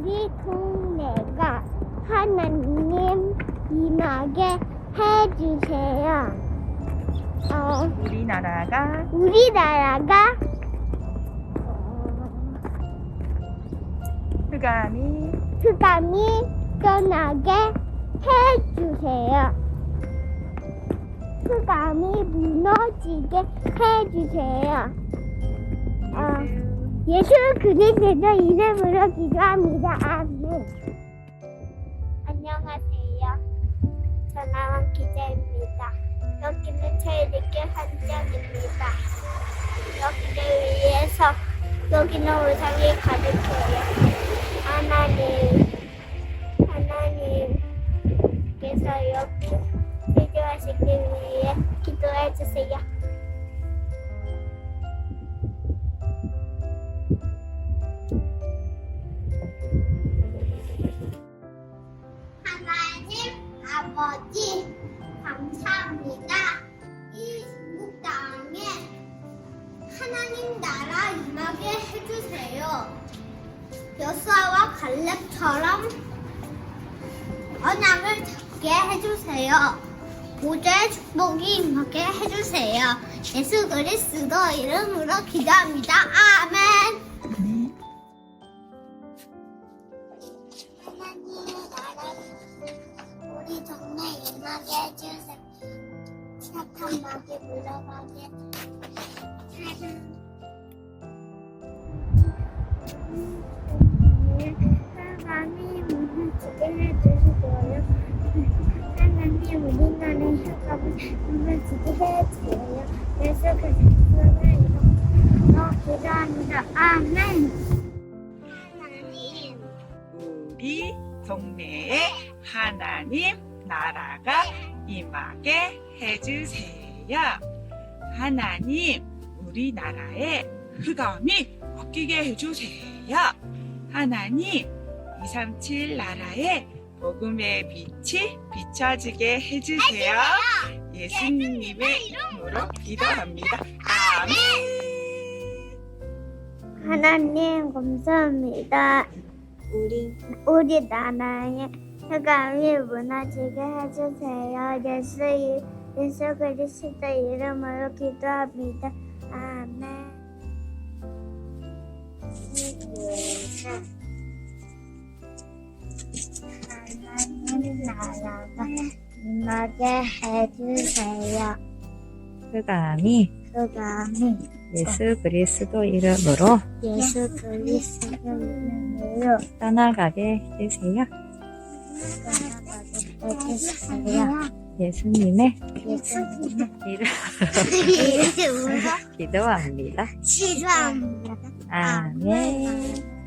우리 동네가 하나님 임하게 해주세요. 우리나라가 흑암이 떠나게 해주세요. 흑암이 무너지게 해주세요. 예수 그리스도 이름으로 기도합니다. 아멘. 안녕하세요. 전화원 기자입니다. 여기는 저희들께 한장입니다. 여기는 우상이 가득해요. 하나님께서 여기 필요하시기 위해 기도해 주세요. 하나님 아버지 감사합니다. 이 중국 땅에 하나님 나라 임하게 해주세요. 여수아와 갈렙처럼 언약을 잡게 해주세요. 보좌의 축복이 임하게 해주세요. 예수 그리스도 이름으로 기도합니다. 아멘. 하나님의 나라 우리 동네 임하게 해주세요. 사탄 마귀 물러가게 하나님 무너지게 해주시고요. 하나님 우리나라의 흑암을 무너지게 해주세요. 예수 그리스도의 이름으로 기도합니다. 아멘. 하나님 우리 동네에 하나님 나라가 임하게 해주세요. 하나님 우리나라에 흑암이 꺾이게 해주세요. 하나님 237 나라에 복음의 빛이 비춰지게 해주세요. 예수님의 이름으로 기도합니다. 아멘. 하나님 감사합니다. 우리 나라에 흑암이 무너지게 해주세요. 예수 그리스도 이름으로 기도합니다. 아멘. 하나님 나라가 임하게 해주세요. 흑암이 흑암이 예수 그리스도 이름으로 예수 그리스도 이름으로 떠나가게 해주세요. 해주세요. 예수님의 이름으로 기도합니다. 기도합니다. 아멘.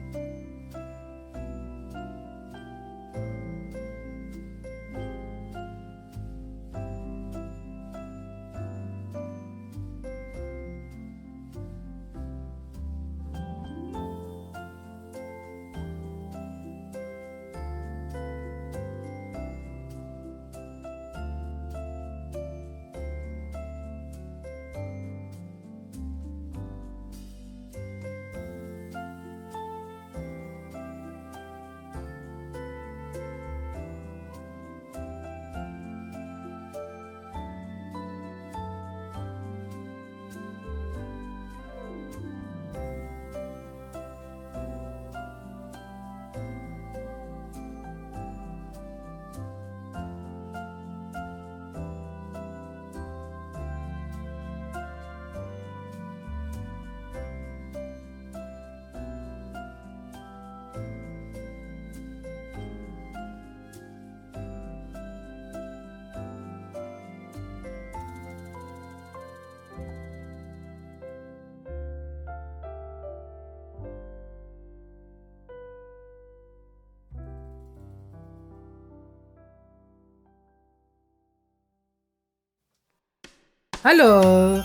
Alors,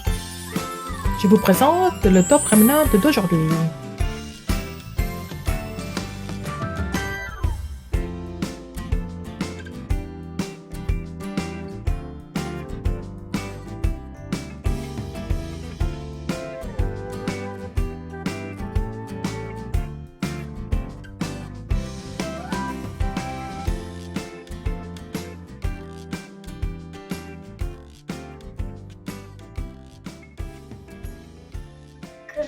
je vous présente le top prominent d'aujourd'hui.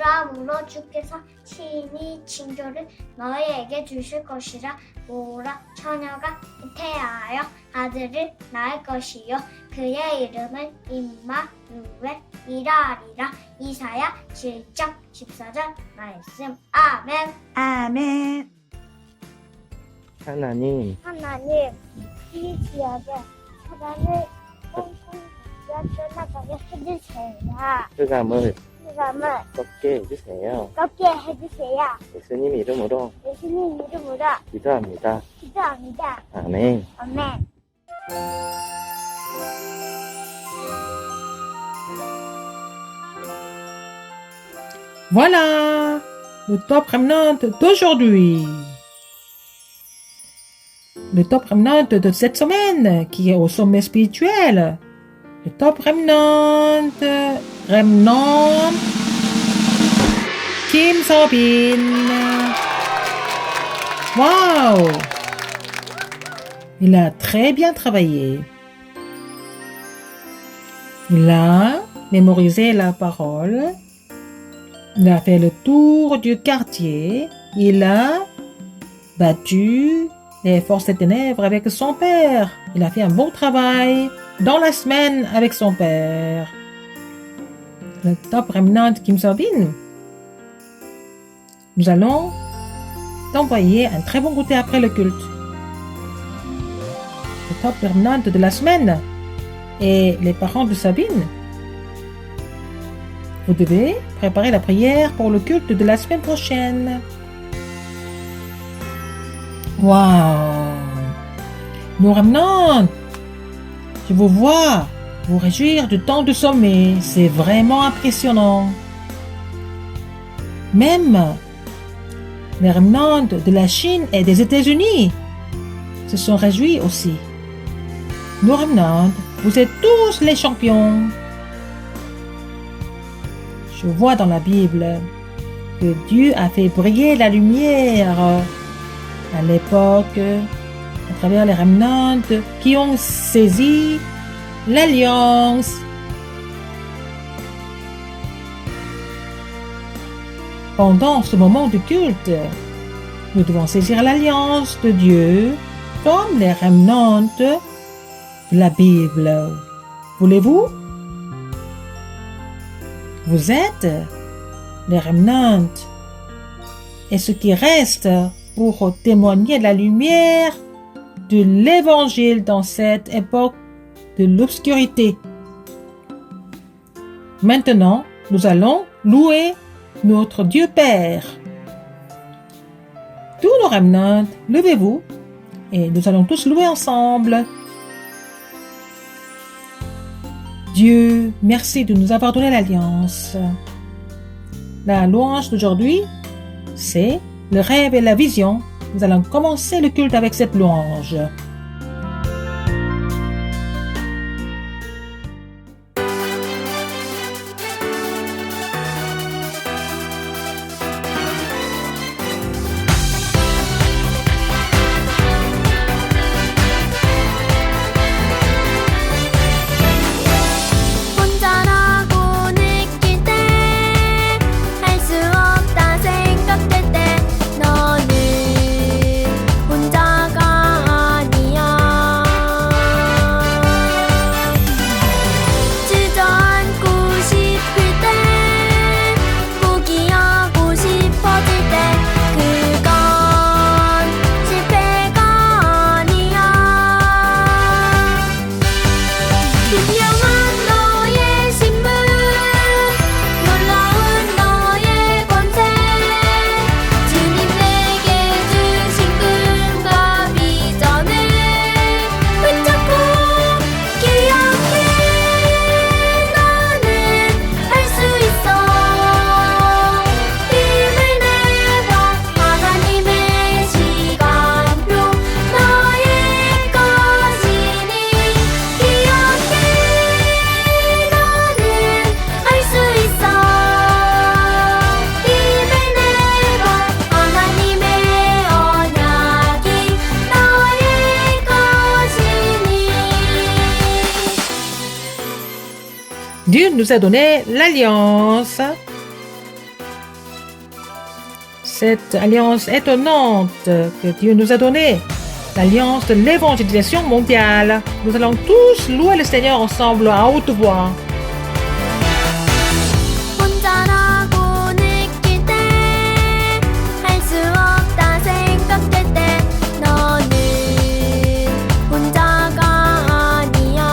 그러므로 주께서 친히 징조를 너희에게 주실 것이라. 보라, 처녀가 잉태하여 아들을 낳을 것이요 그의 이름은 임마누엘이라 하리라. 이사야 7장 14절 말씀. 아멘. 아멘. 하나님, 하나님, 이 지역에 사람을 꽁꽁 떠나가게 해주세요. 흑암을 사람을 꺾게 해주세요. 꺾게 해주세요. 예수님 이름으로 예수님 이름으로 기도합니다. 기도합니다. 아멘. 아멘. Voilà le top remnant d'aujourd'hui. Le top remnant de cette semaine qui est au sommet spirituel. Le top remnant Kim Sobin. Waouh! Il a très bien travaillé. Il a mémorisé la parole. Il a fait le tour du quartier. Il a battu les forces des ténèbres avec son père. Il a fait un bon travail dans la semaine avec son père. Le top remnant Kim Sobin. Nous allons t'envoyer un très bon goûter après le culte. Le top remnant de la semaine et les parents de Sabine. Vous devez préparer la prière pour le culte de la semaine prochaine. Waouh! Nos remnants, je vous vois vous réjouir du temps de sommet. C'est vraiment impressionnant. Même les remnants de la Chine et des États-Unis se sont réjouis aussi. Nos remnants, vous êtes tous les champions. Je vois dans la Bible que Dieu a fait briller la lumière à l'époque à travers les remnants qui ont saisi l'alliance. Pendant ce moment de culte, nous devons saisir l'alliance de Dieu comme les remnants de la Bible. Voulez-vous? Vous êtes les remnants et ce qui reste pour témoigner de la lumière de l'Évangile dans cette époque de l'obscurité. Maintenant, nous allons louer notre Dieu Père. Tous nos remnants, levez-vous et nous allons tous louer ensemble. Dieu, merci de nous avoir donné l'alliance. La louange d'aujourd'hui, c'est le rêve et la vision. Nous allons commencer le culte avec cette louange. 혼자라고 느낄 때 할 수 없다 생각될 때 너는 혼자가 아니야. 주저앉고 싶을 때 포기하고 싶어질 때 그건 실패가 아니야. 분명한 너의 신분 놀라운 너의 권세 주님 내게 주신 꿈과 비전을 붙잡고 기억해. 너는 할 수 있어. 힘을 내봐. 하나님의 시간표 너의 것이니 기억해. 너는 할 수 있어. 힘을 내봐. 하나님의 언약이 너의 것이니. Dieu nous a donné l'alliance. cette alliance étonnante que Dieu nous a donnée, l'alliance de l'évangélisation mondiale. Nous allons tous louer le Seigneur ensemble à haute voix. 혼자라고 느낄 때 할 수 없다 생각될 때 너는 혼자가 아니야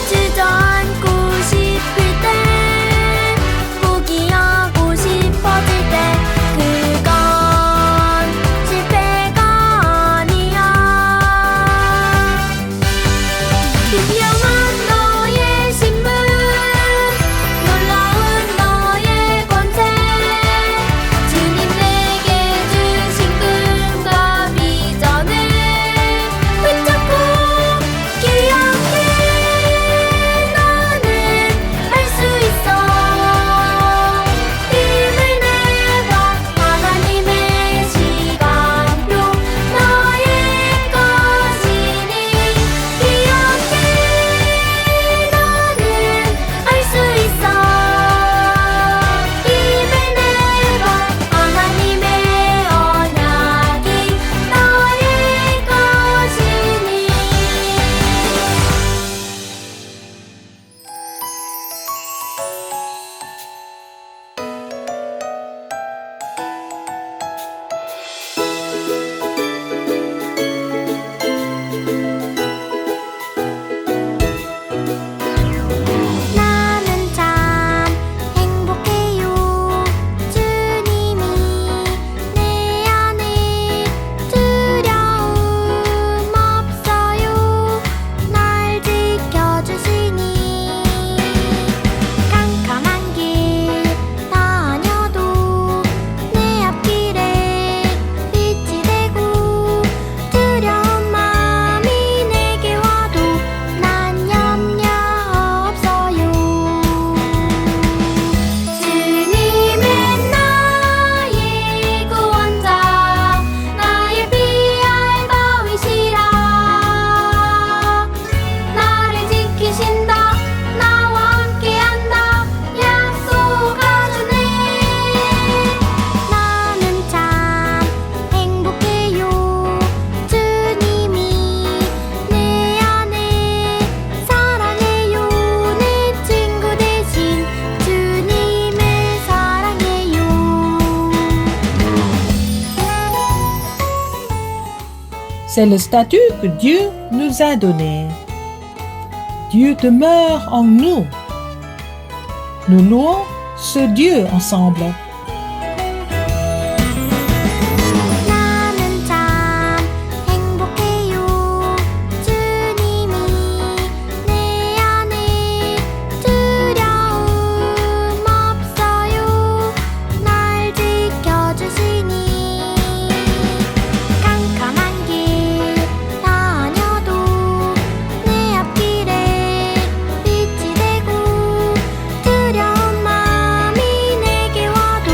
주저앉고 싶을 때 포기하고 싶어질 때 그건 실패가 아니야 분명한 너의 신분 놀라운 너의 권세 주님 내게 주신 꿈과 비전을 붙잡고 기억해 너는 할 수 있어 힘을 내봐 하나님의 시간표 너의 것이니 기억해 너는 할 수 있어 힘을 내봐 하나님의 언약이 너의 것이니 나는 참 행복해요 주님이 내 안에 두려움 없어요 날 지켜주시니 캄캄한 길 다녀도 내 앞길에 빛이 되고 두려운 마음이 내게 와도 난 염려 없어요 주님은 나의 구원자 나의 피할 바위시라 나를 지키신다 나와 함께한다 약속하주네 나는 참 행복해요 주님이 내 안에 사랑해요 내 친구 대신 주님을 사랑해요 C'est le statut que Dieu nous a donné. Dieu demeure en nous. Nous louons ce Dieu ensemble. 나는 참 행복해요 주님이 내 안에 두려움 없어요 날 지켜주시니 캄캄한 길 다녀도 내 앞길에 빛이 되고 두려운 마음이 내게 와도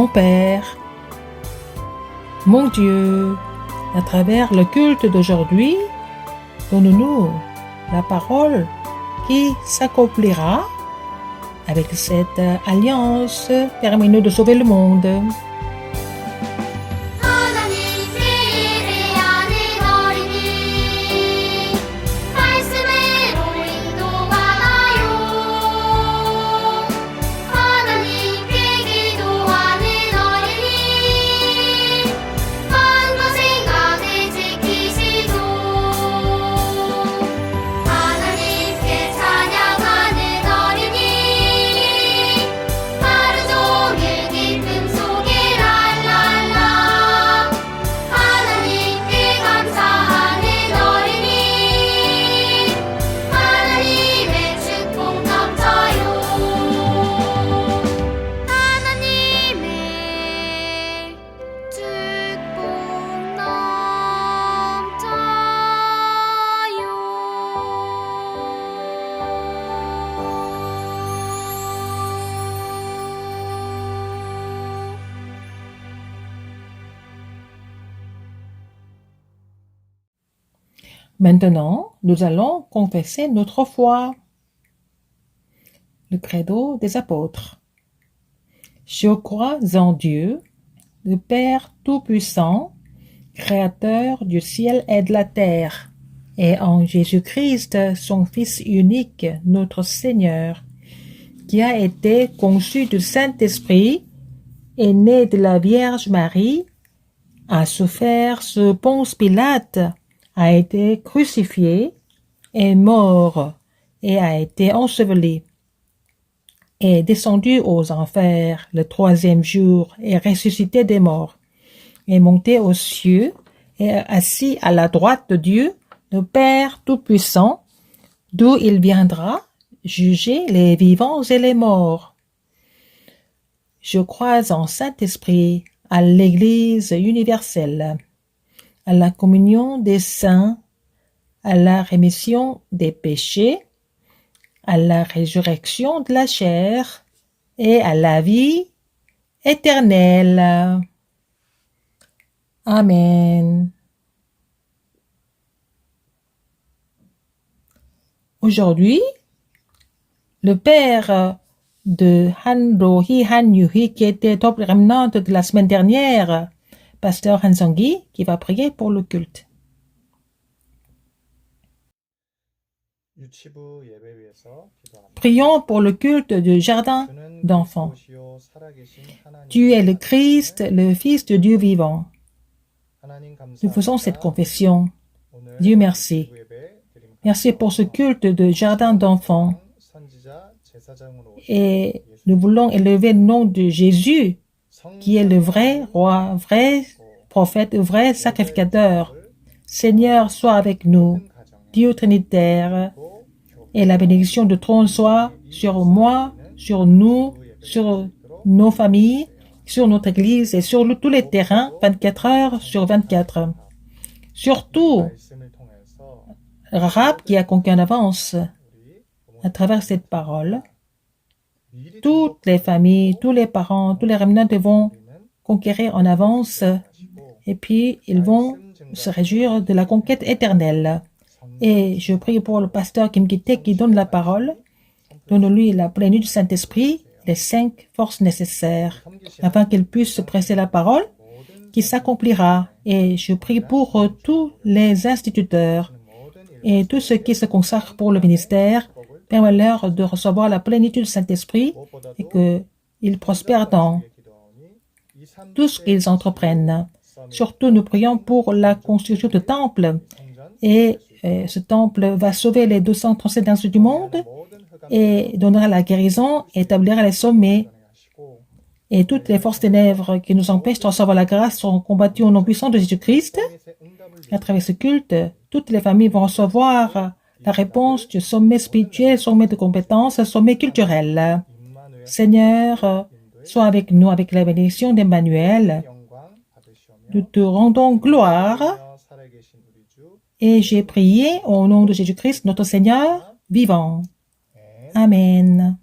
mon Père, mon Dieu, à travers le culte d'aujourd'hui, donne-nous la parole qui s'accomplira avec cette alliance. Permets-nous de sauver le monde. 하나님 안에 너리니 말씀으로 인도하나요 하나님께 기도하는 어린이 마음과 생각을 지키시고 하나님께 찬양하는 어린이 하루 종일 기쁨 속에 랄랄라 하나님께 감사하는 어린이 하나님의 축복 넘쳐요 하나님의 축복 넘쳐요 Maintenant, nous allons confesser notre foi. Le credo des apôtres. Je crois en Dieu, le Père Tout-Puissant, Créateur du ciel et de la terre, et en Jésus-Christ, son Fils unique, notre Seigneur, qui a été conçu du Saint-Esprit, est né de la Vierge Marie, a souffert sous Ponce Pilate, a été crucifié, est mort et a été enseveli, est descendu aux enfers le troisième jour et ressuscité des morts, est monté aux cieux et est assis à la droite de Dieu, le Père Tout-Puissant, d'où il viendra juger les vivants et les morts. Je crois en Saint-Esprit, à l'Église universelle, à la communion des saints, à la rémission des péchés, à la résurrection de la chair et à la vie éternelle. Amen. Aujourd'hui, le père de Han Rohi Han Yuhi, qui était top remnant de la semaine dernière, pasteur Han Sangui, qui va prier pour le culte. 유치부 예배 위해서 기도합니다. Prions pour le culte du jardin 주는 d'enfants. 그리스도시요 살아계신 하나님. Tu es le Christ, le Fils de Dieu vivant. 하나님 Nous faisons cette 감사합니다. confession. 오늘 Dieu merci. 기도 예배 드림 Merci pour ce culte de jardin d'enfants. 선지자 제사장으로 Et nous voulons élever le nom de Jésus, qui est le vrai roi, vrai prophète, vrai sacrificateur. Seigneur, sois avec nous, Dieu Trinitaire, et la bénédiction de trône soit sur moi, sur nous, sur nos familles, sur notre église et sur tous les terrains, 24 heures sur 24. Surtout, 말씀을 통해서 Rahab qui a conquis en avance, à travers cette parole, 미리 toutes les familles, tous les parents, tous les remnants vont conquérir en avance et puis ils vont se réjouir de la conquête éternelle. Et je prie pour le pasteur Kim Ki-taek qui donne la parole. Donne-lui la plénitude du Saint-Esprit, les 5 forces nécessaires, afin qu'il puisse presser la parole qui s'accomplira. Et je prie pour tous les instituteurs et tous ceux qui se consacrent pour le ministère. Permets-leur de recevoir la plénitude du Saint-Esprit et qu'ils prospèrent dans tout ce qu'ils entreprennent. Surtout, nous prions pour la construction du temple. Et ce temple va sauver les 237 nations du monde et donnera la guérison et établira les sommets. Et toutes les forces ténèbres qui nous empêchent de recevoir la grâce seront combattues au nom puissant de Jésus-Christ. À travers ce culte, toutes les familles vont recevoir la réponse du sommet spirituel, sommet de compétences, sommet culturel. Seigneur, sois avec nous avec la bénédiction d'Emmanuel. Nous te rendons gloire. Et j'ai prié au nom de Jésus-Christ, notre Seigneur, vivant. Amen.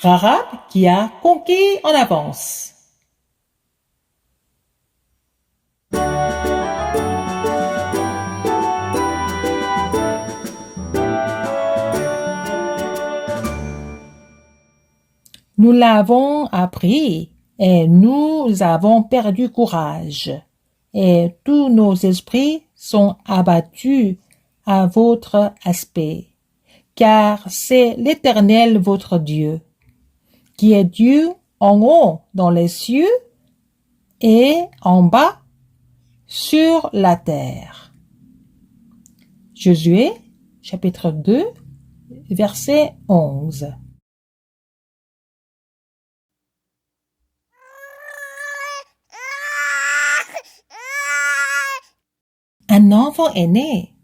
Rahab qui a conquis en avance. Nous l'avons appris et nous avons perdu courage et tous nos esprits sont abattus à votre aspect, car c'est l'Éternel votre Dieu, qui est Dieu en haut dans les cieux et en bas sur la terre. Josué, chapitre 2, verset 11. Un enfant est né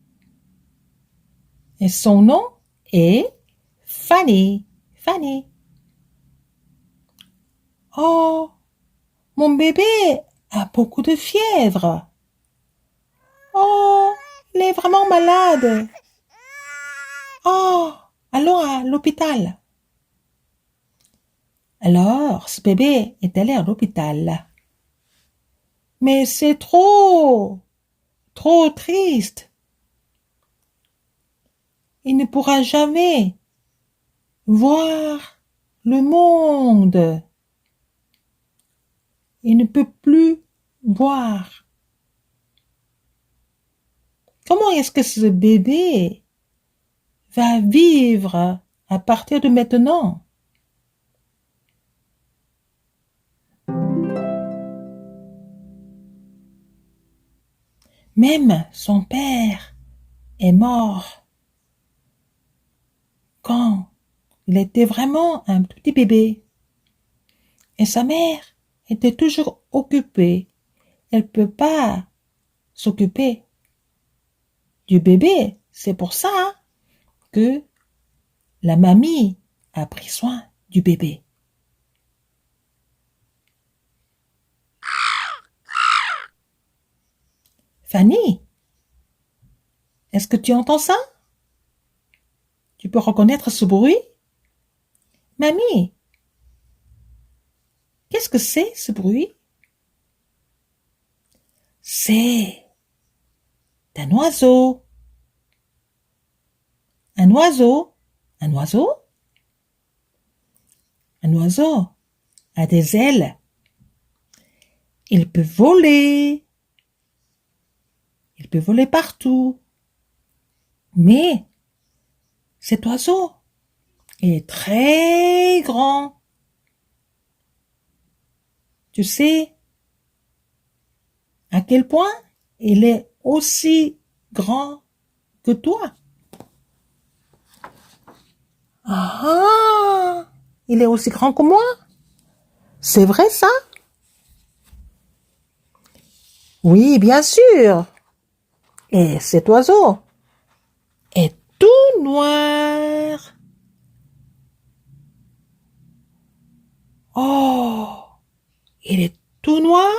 et son nom est Fanny. Fanny. Oh, mon bébé a beaucoup de fièvre. Oh, il est vraiment malade. Oh, allons à l'hôpital. Alors, ce bébé est allé à l'hôpital. Mais c'est trop triste. Il ne pourra jamais voir le monde. Il ne peut plus voir. Comment est-ce que ce bébé va vivre à partir de maintenant? Même son père est mort quand il était vraiment un petit bébé. Et sa mère était toujours occupée. Elle ne peut pas s'occuper du bébé. C'est pour ça que la mamie a pris soin du bébé. Fanny, est-ce que tu entends ça? Tu peux reconnaître ce bruit? Mamie, qu'est-ce que c'est ce bruit? C'est un oiseau. Un oiseau. Un oiseau? Un oiseau a des ailes. Il peut voler. Il peut voler partout. Mais cet oiseau est très grand. Tu sais à quel point il est aussi grand que toi? Ah, il est aussi grand que moi? C'est vrai ça? Oui, bien sûr. Et cet oiseau est tout noir. Oh, il est tout noir?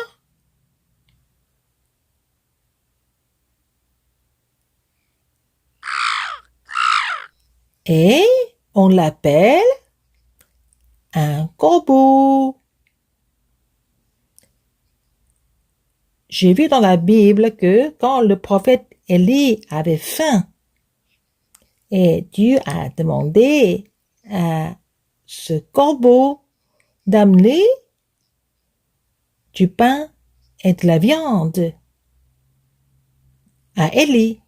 Et on l'appelle un corbeau. J'ai vu dans la Bible que quand le prophète Élie avait faim et Dieu a demandé à ce corbeau d'amener du pain et de la viande à Élie.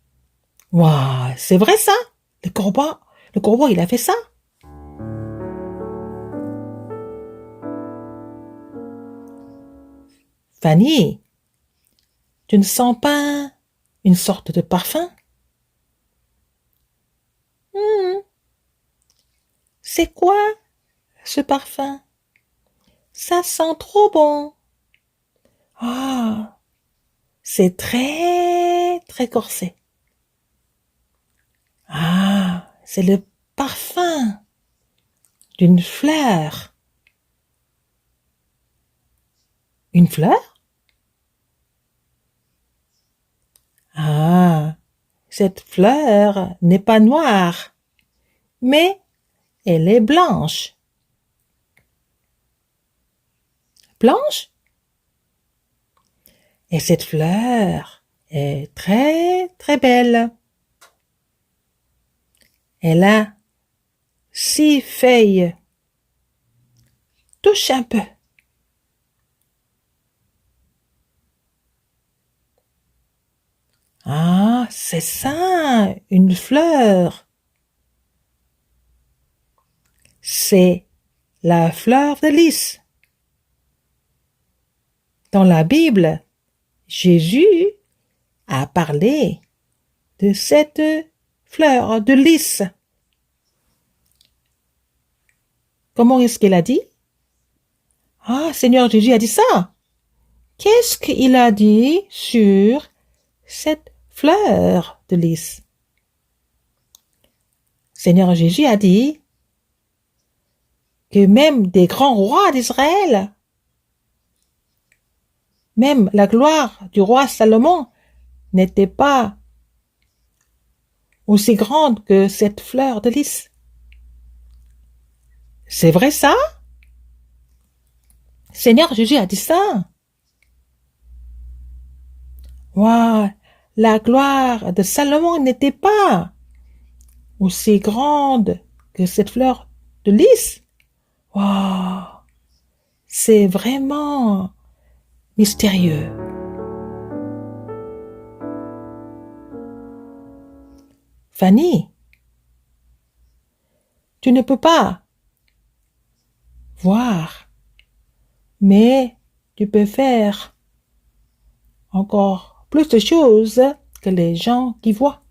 Waouh, c'est vrai ça? Le corbeau, il a fait ça? Fanny, tu ne sens pas une sorte de parfum? C'est quoi ce parfum? Ça sent trop bon. Ah, c'est très corsé. Ah, c'est le parfum d'une fleur. Une fleur? Ah, cette fleur n'est pas noire, mais elle est blanche. blanche. Et cette fleur est très, très belle. Elle a 6 feuilles. Touche un peu. Ah, c'est ça, une fleur. C'est la fleur de lys. Dans la Bible, Jésus a parlé de cette fleur de lys. Comment est-ce qu'il a dit? Ah, Seigneur Jésus a dit ça. Qu'est-ce qu'il a dit sur cette fleur de lys? Seigneur Jésus a dit que même des grands rois d'Israël, même la gloire du roi Salomon n'était pas aussi grande que cette fleur de lys. C'est vrai ça? Seigneur Jésus a dit ça. Waouh, la gloire de Salomon n'était pas aussi grande que cette fleur de lys. Waouh, c'est vraiment mystérieux. Fanny, tu ne peux pas voir, mais tu peux faire encore plus de choses que les gens qui voient.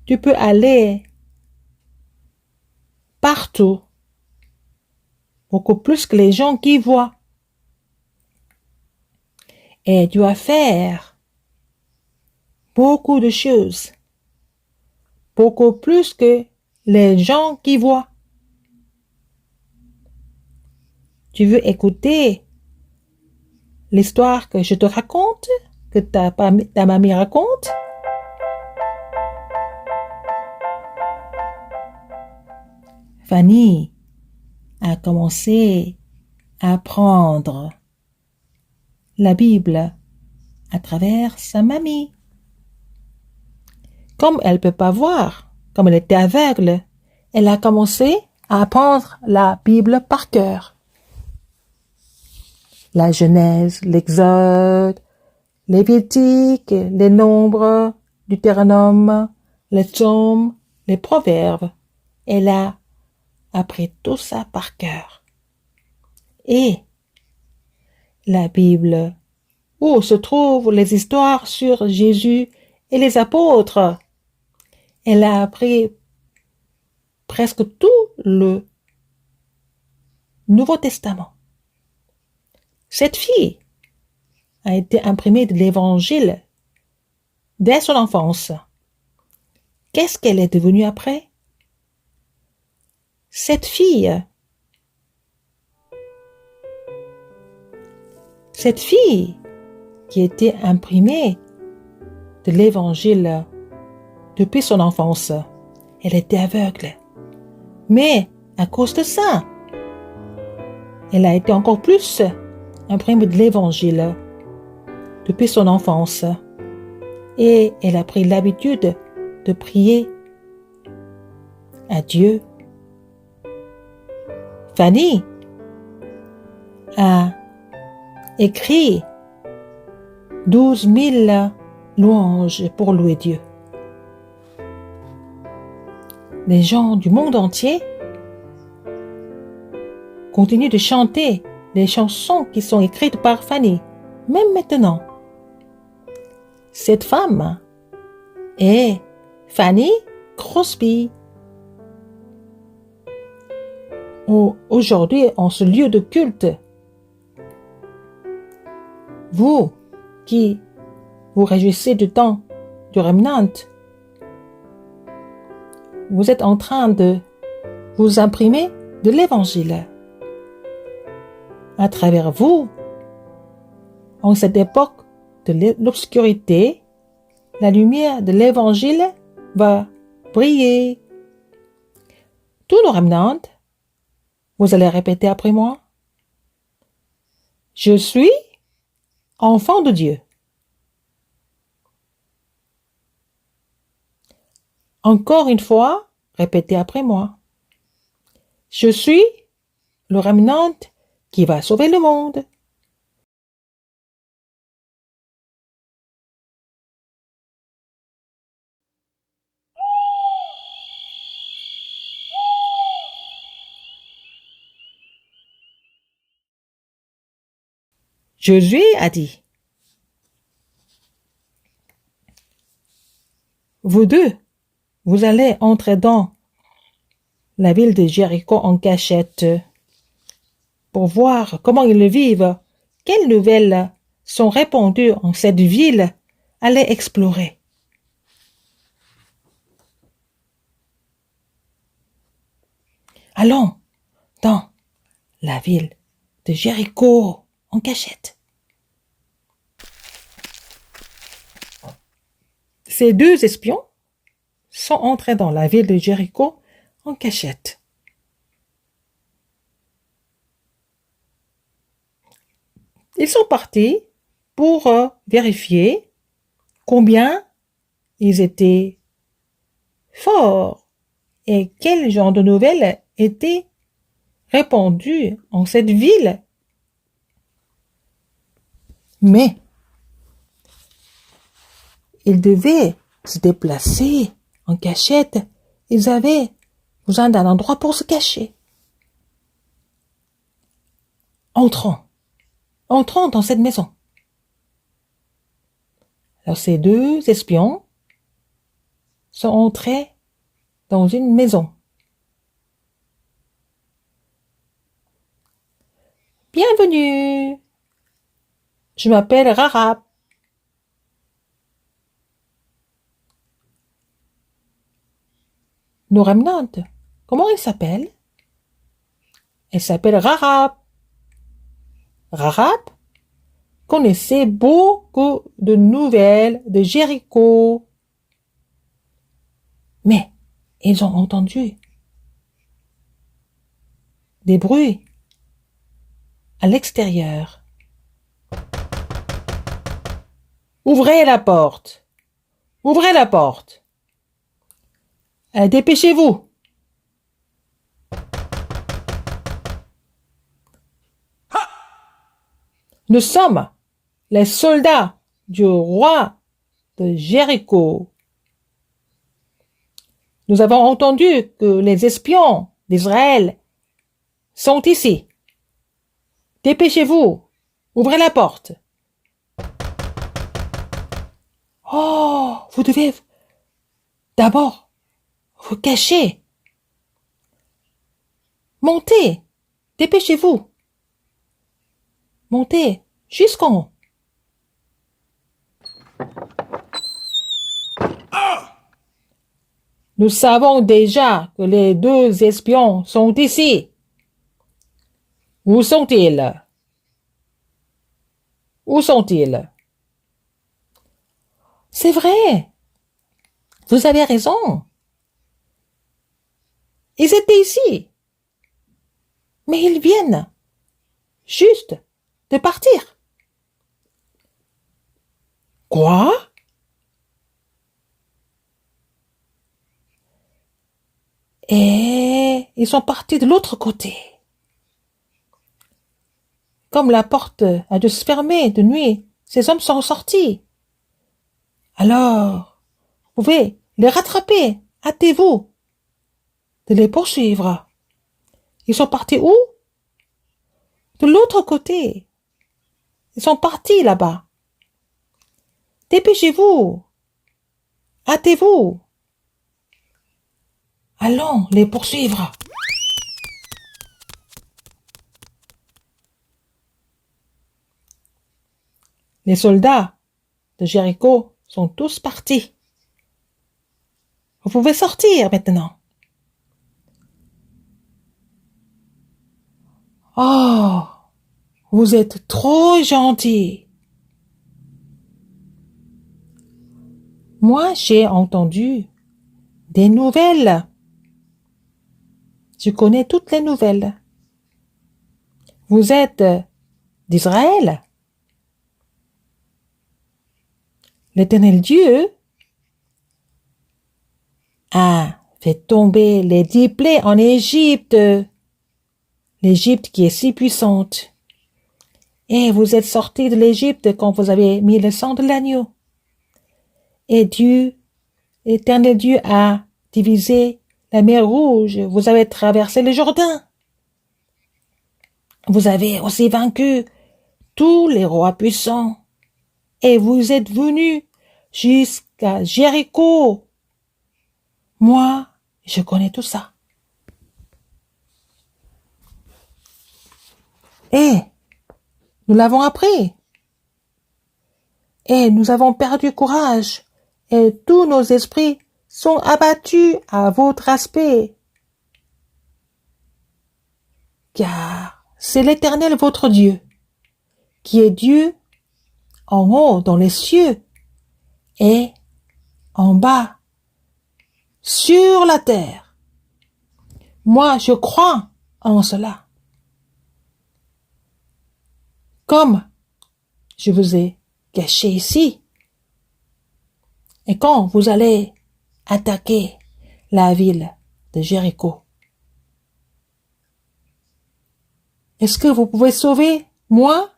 Tu peux aller partout, beaucoup plus que les gens qui voient. Et tu vas faire beaucoup de choses, beaucoup plus que les gens qui voient. Tu veux écouter l'histoire que je te raconte, que ta mamie raconte? Fanny a commencé à apprendre la Bible à travers sa mamie. Comme elle ne peut pas voir, comme elle était aveugle, elle a commencé à apprendre la Bible par cœur. La Genèse, l'Exode, Lévitique, les Nombres, Deutéronome, les Psaumes, les Proverbes. Elle a appris tout ça par cœur. Et la Bible, où se trouvent les histoires sur Jésus et les apôtres. Elle a appris presque tout le Nouveau Testament. Cette fille a été imprimée de l'Évangile dès son enfance. Qu'est-ce qu'elle est devenue après? Cette fille qui était imprimée de l'Évangile depuis son enfance, elle était aveugle. Mais à cause de ça, elle a été encore plus imprimée de l'Évangile depuis son enfance. Et elle a pris l'habitude de prier à Dieu. Fanny a écrit 12 000 louanges pour louer Dieu. Les gens du monde entier continuent de chanter les chansons qui sont écrites par Fanny, même maintenant. Cette femme est Fanny Crosby. Aujourd'hui, en ce lieu de culte, vous qui vous réjouissez du temps du remnant, vous êtes en train de vous imprimer de l'Évangile. À travers vous, en cette époque de l'obscurité, la lumière de l'Évangile va briller. Tous nos remnants Vous allez répéter après moi. Je suis enfant de Dieu. Encore une fois, répétez après moi. Je suis le remnant qui va sauver le monde. Josué a dit, vous deux, vous allez entrer dans la ville de Jéricho en cachette pour voir comment ils vivent, quelles nouvelles sont répandues en cette ville. Allez explorer. Allons dans la ville de Jéricho en cachette. Ces deux espions sont entrés dans la ville de Jéricho en cachette. Ils sont partis pour vérifier combien ils étaient forts et quel genre de nouvelles étaient répandues en cette ville. Mais ils devaient se déplacer en cachette. Ils avaient besoin d'un endroit pour se cacher. Entrons dans cette maison. Alors ces deux espions sont entrés dans une maison. Bienvenue. Je m'appelle Rahab. Nos remnantes, comment elle s'appelle? Elle s'appelle Rahab. Rahab connaissait beaucoup de nouvelles de Jéricho. Mais ils ont entendu des bruits à l'extérieur. Ouvrez la porte. Ouvrez la porte. Dépêchez-vous. Nous sommes les soldats du roi de Jéricho. Nous avons entendu que les espions d'Israël sont ici. Dépêchez-vous. Ouvrez la porte. Oh, vous devez d'abord vous cacher. Montez. Dépêchez-vous. Montez jusqu'en haut. Nous savons déjà que les deux espions sont ici. Où sont-ils? Où sont-ils? C'est vrai. Vous avez raison. Ils étaient ici. Mais ils viennent juste de partir. Quoi? Et ils sont partis de l'autre côté. Comme la porte a dû se fermer de nuit, ces hommes sont sortis. Alors, vous pouvez les rattraper. Hâtez-vous de les poursuivre. Ils sont partis où? De l'autre côté. Ils sont partis là-bas. Dépêchez-vous. Hâtez-vous. Allons les poursuivre. Les soldats de Jéricho sont tous partis. Vous pouvez sortir maintenant. Oh, vous êtes trop gentils. Moi, j'ai entendu des nouvelles. Je connais toutes les nouvelles vous êtes d'Israël. L'Éternel Dieu a fait tomber les 10 plaies en Égypte. L'Égypte qui est si puissante. Et vous êtes sortis de l'Égypte quand vous avez mis le sang de l'agneau. Et Dieu, l'Éternel Dieu a divisé la mer Rouge. Vous avez traversé le Jourdain. Vous avez aussi vaincu tous les rois puissants. Et vous êtes venus jusqu'à Jéricho. Moi, je connais tout ça. Et nous l'avons appris. Et nous avons perdu courage. Et tous nos esprits sont abattus à votre aspect. Car c'est l'Éternel votre Dieu, qui est Dieu en haut dans les cieux et en bas sur la terre. Moi, je crois en cela. Comme je vous ai caché ici. Et quand vous allez attaquer la ville de Jéricho, est-ce que vous pouvez sauver moi,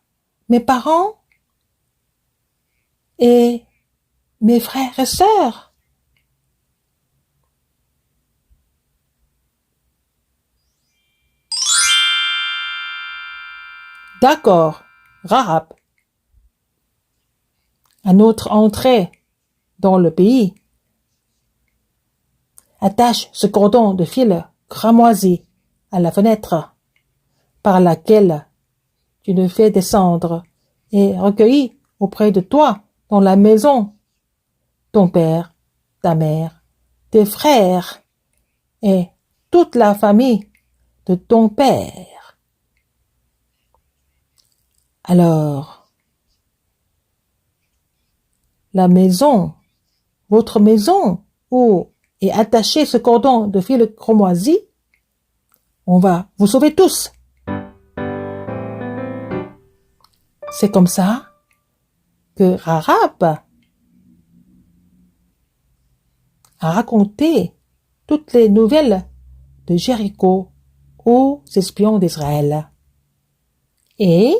mes parents et mes frères et sœurs? D'accord, Rahab. À notre entrée dans le pays, attache ce cordon de fil cramoisi à la fenêtre par laquelle tu nous fais descendre et recueillis auprès de toi dans la maison ton père, ta mère, tes frères et toute la famille de ton père. Alors, la maison, votre maison où est attaché ce cordon de fil cramoisi, on va vous sauver tous. C'est comme ça que Rahab a raconté toutes les nouvelles de Jéricho aux espions d'Israël. Et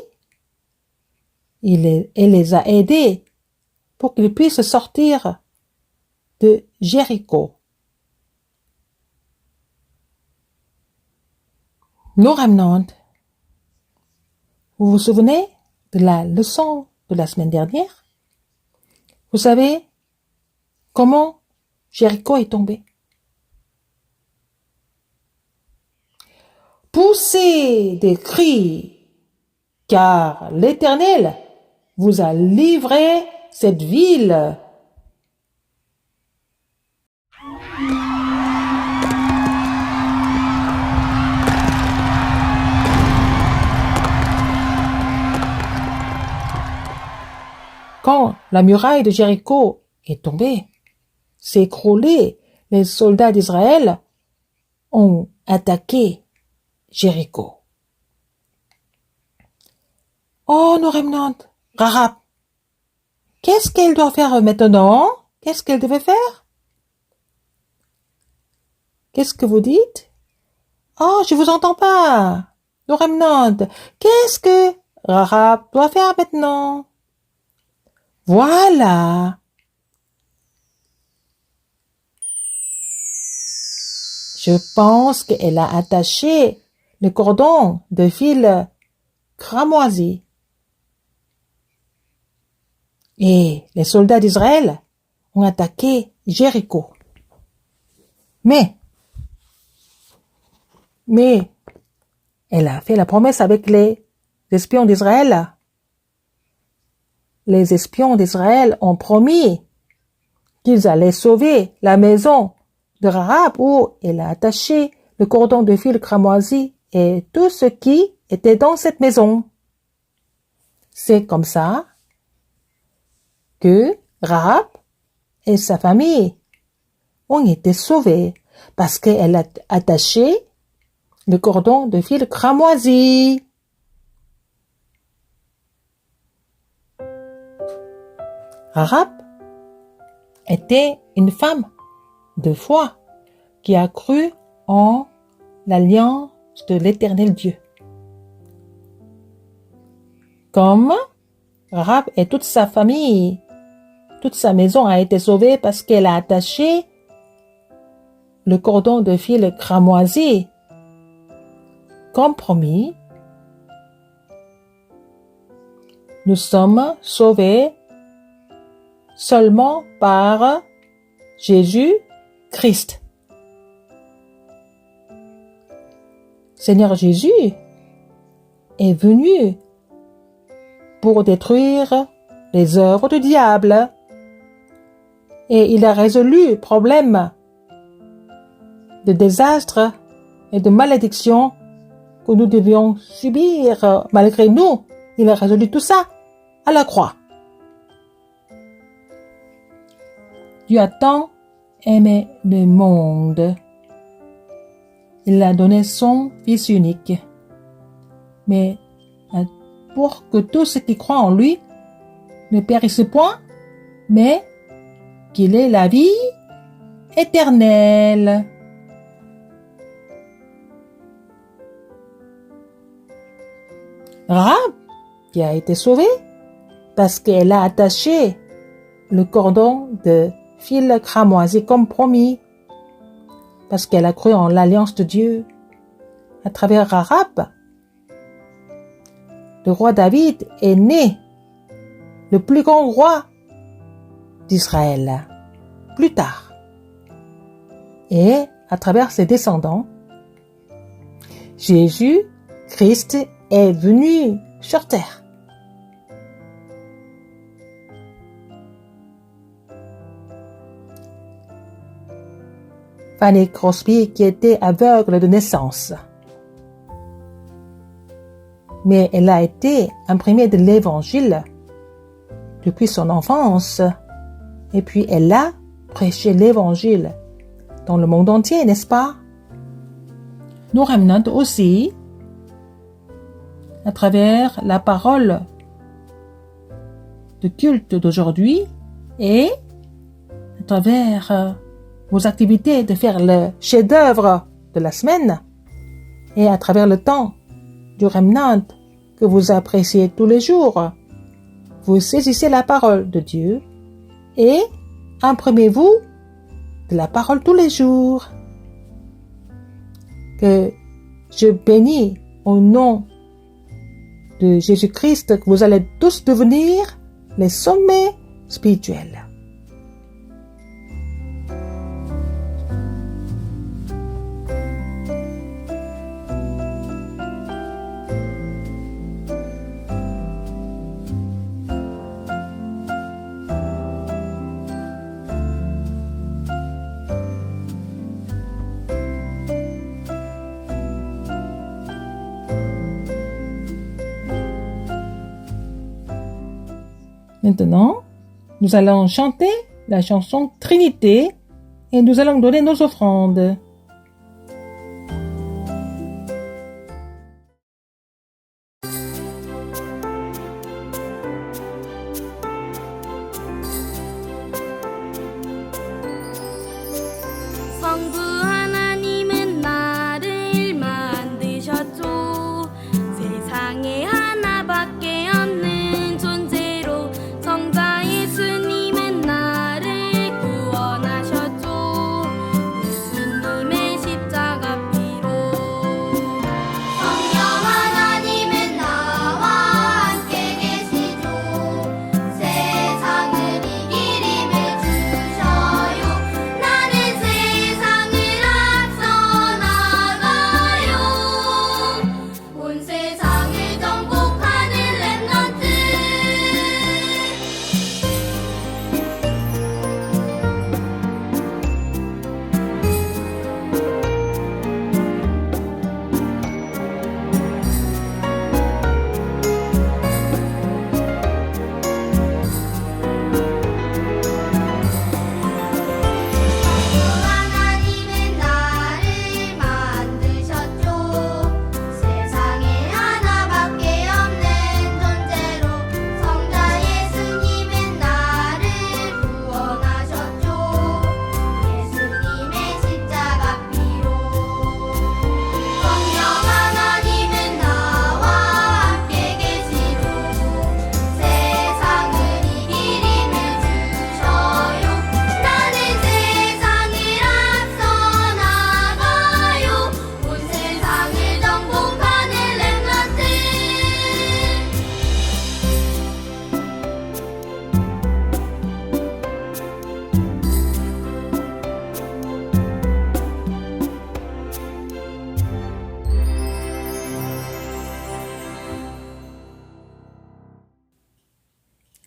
elle les a aidés pour qu'ils puissent sortir de Jéricho. Nos remnants, vous vous souvenez de la leçon de la semaine dernière? Vous savez comment Jéricho est tombé? Poussez des cris, car l'Éternel vous a livré cette ville. Quand la muraille de Jéricho est tombée, s'est écroulée, les soldats d'Israël ont attaqué Jéricho. Oh, nos remnants, Rahab, qu'est-ce qu'elle doit faire maintenant? Qu'est-ce qu'elle devait faire? Qu'est-ce que vous dites? Oh, je vous entends pas. Nos remnants, qu'est-ce que Rahab doit faire maintenant? Voilà. Je pense qu'elle a attaché le cordon de fil cramoisi. Et les soldats d'Israël ont attaqué Jéricho. Mais elle a fait la promesse avec les espions d'Israël. Les espions d'Israël ont promis qu'ils allaient sauver la maison de Rahab où elle a attaché le cordon de fil cramoisi et tout ce qui était dans cette maison. C'est comme ça que Rahab et sa famille ont été sauvés parce qu'elle a attaché le cordon de fil cramoisi. Rahab était une femme de foi qui a cru en l'alliance de l'Éternel Dieu. Comme Rahab et toute sa famille, toute sa maison a été sauvée parce qu'elle a attaché le cordon de fil cramoisi. Comme promis, nous sommes sauvés seulement par Jésus-Christ. Seigneur Jésus est venu pour détruire les œuvres du diable et il a résolu le problème de désastre et de malédiction que nous devions subir malgré nous. Il a résolu tout ça à la croix. Dieu a tant aimé le monde. Il a donné son Fils unique. Mais pour que tous ceux qui croient en lui ne périssent point, mais qu'il ait la vie éternelle. Rahab, qui a été sauvée parce qu'elle a attaché le cordon de fil cramoisi comme promis, parce qu'elle a cru en l'alliance de Dieu. À travers Rahab, le roi David est né, le plus grand roi d'Israël, plus tard. Et à travers ses descendants, Jésus-Christ est venu sur terre. Fanny Crosby, qui était aveugle de naissance, mais elle a été imprimée de l'Évangile depuis son enfance, et puis elle a prêché l'Évangile dans le monde entier, n'est-ce pas? Nous remnants aussi, à travers la parole de culte d'aujourd'hui et à travers vos activités de faire le chef-d'œuvre de la semaine et à travers le temps du remnant que vous appréciez tous les jours, vous saisissez la parole de Dieu et imprimez-vous de la parole tous les jours. Que je bénis au nom de Jésus-Christ que vous allez tous devenir les sommets spirituels. Maintenant, nous allons chanter la chanson Trinité et nous allons donner nos offrandes. 성부 하나님은 나를 만드셨죠. 세상에 하나밖에 없는 존재로 성자 예수님은 나를 구원하셨죠. 예수님은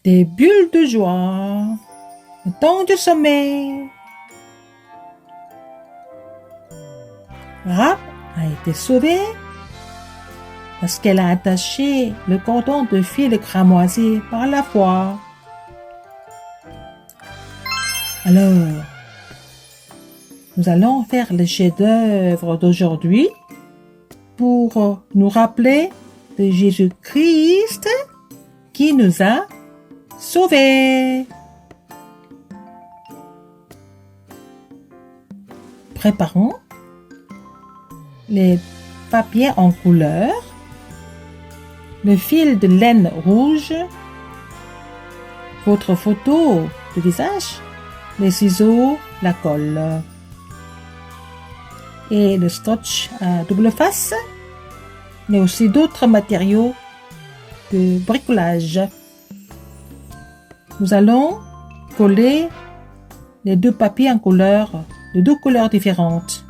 Des bulles de joie. Le temps du sommeil. Rap a été sauvée parce qu'elle a attaché le cordon de fil cramoisi par la foi. Alors, nous allons faire le chef-d'œuvre d'aujourd'hui pour nous rappeler de Jésus-Christ qui nous a sauvés. Préparons les papiers en couleur, le fil de laine rouge, votre photo de visage, les ciseaux, la colle et le scotch à double face, mais aussi d'autres matériaux de bricolage. Nous allons coller les deux papiers en couleur de deux couleurs différentes.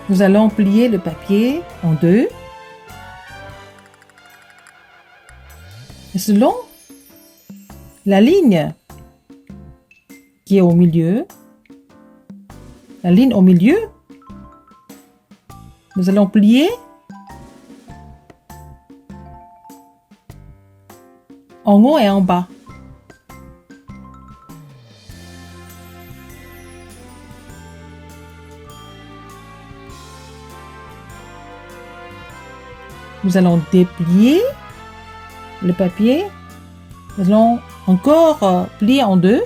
Nous allons plier le papier en deux. Et selon la ligne qui est au milieu, la ligne au milieu, nous allons plier en haut et en bas. Nous allons déplier le papier. Nous allons encore plier en deux.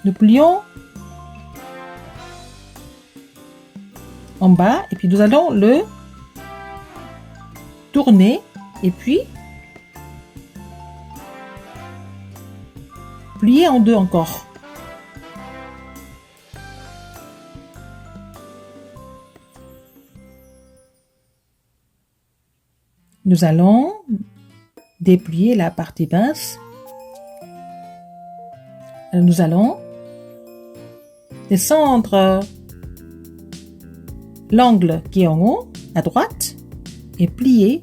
Nous plions en bas et puis nous allons le tourner et puis plier en deux encore. Nous allons déplier la partie basse. Nous allons descendre l'angle qui est en haut, à droite, et plier,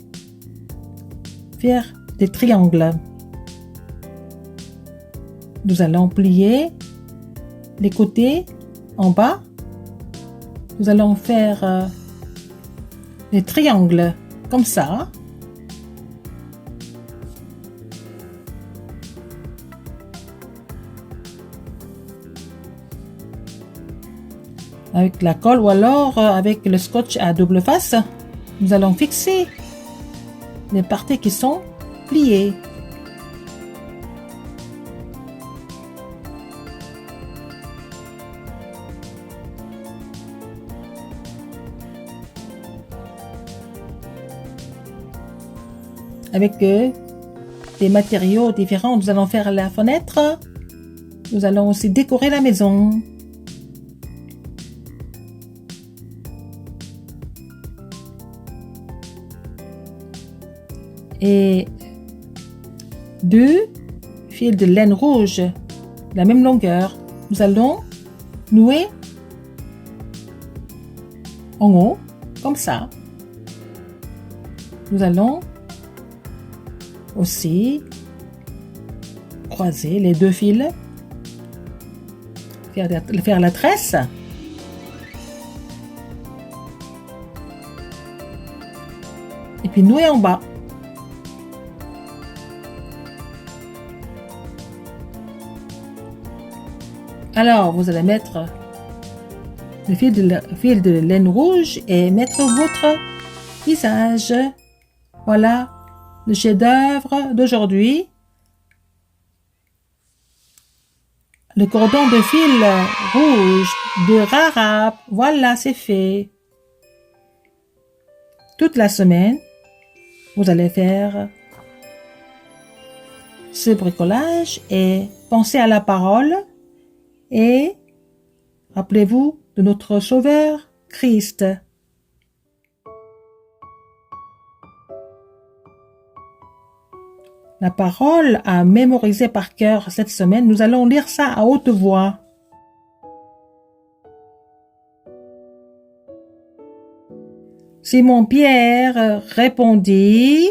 faire des triangles. Nous allons plier les côtés en bas. Nous allons faire des triangles comme ça. Avec la colle ou alors avec le scotch à double face, nous allons fixer les parties qui sont pliées. Avec des matériaux différents, nous allons faire la fenêtre. Nous allons aussi décorer la maison. Et deux fils de laine rouge de la même longueur. Nous allons nouer en haut, comme ça. Nous allons aussi croiser les deux fils, faire la tresse. Et puis nouer en bas. Alors, vous allez mettre le fil de laine rouge et mettre votre visage. Voilà le chef-d'œuvre d'aujourd'hui. Le cordon de fil rouge de Rarap. Voilà, c'est fait. Toute la semaine, vous allez faire ce bricolage et pensez à la parole. Et rappelez-vous de notre Sauveur Christ. la parole à mémoriser par cœur cette semaine. Nous allons lire ça à haute voix. Simon-Pierre répondit: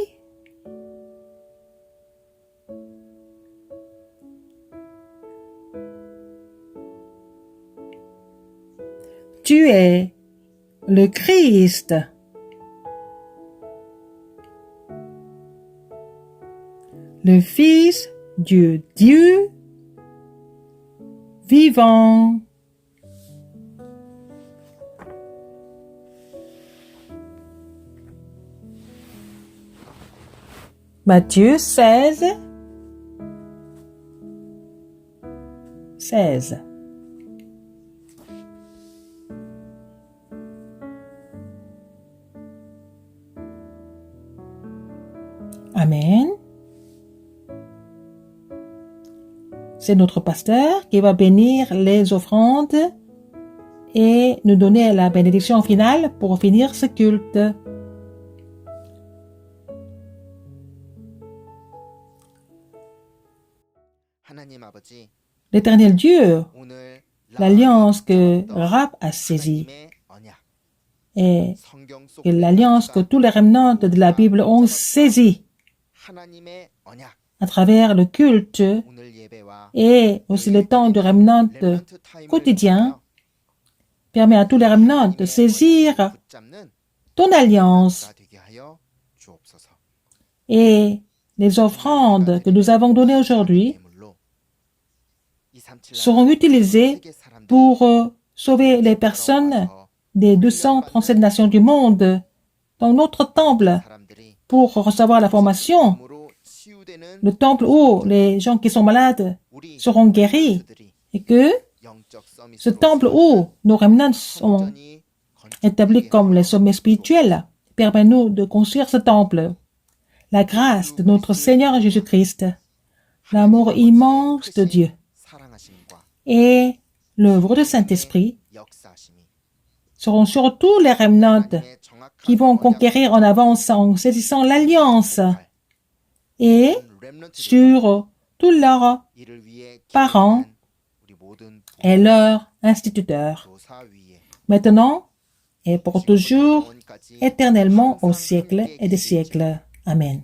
Tu es le Christ, le Fils du Dieu vivant. Matthieu 16, 16. Amen. C'est notre pasteur qui va bénir les offrandes et nous donner la bénédiction finale pour finir ce culte. L'Éternel Dieu, l'alliance que Rahab a saisie et l'alliance que tous les remnants de la Bible ont saisie à travers le culte et aussi le temps de remnant quotidien, permet à tous les remnants de saisir ton alliance et les offrandes que nous avons données aujourd'hui seront utilisées pour sauver les personnes des 237 nations du monde dans notre temple pour recevoir la formation, le temple où les gens qui sont malades seront guéris et que ce temple où nos remnants sont établis comme les sommets spirituels permet-nous de construire ce temple. La grâce de notre Seigneur Jésus-Christ, l'amour immense de Dieu et l'œuvre du Saint-Esprit seront sur tous les remnants qui vont conquérir en avance en saisissant l'alliance et sur tous leurs parents et leurs instituteurs, maintenant et pour toujours, éternellement au siècle et des siècles. Amen.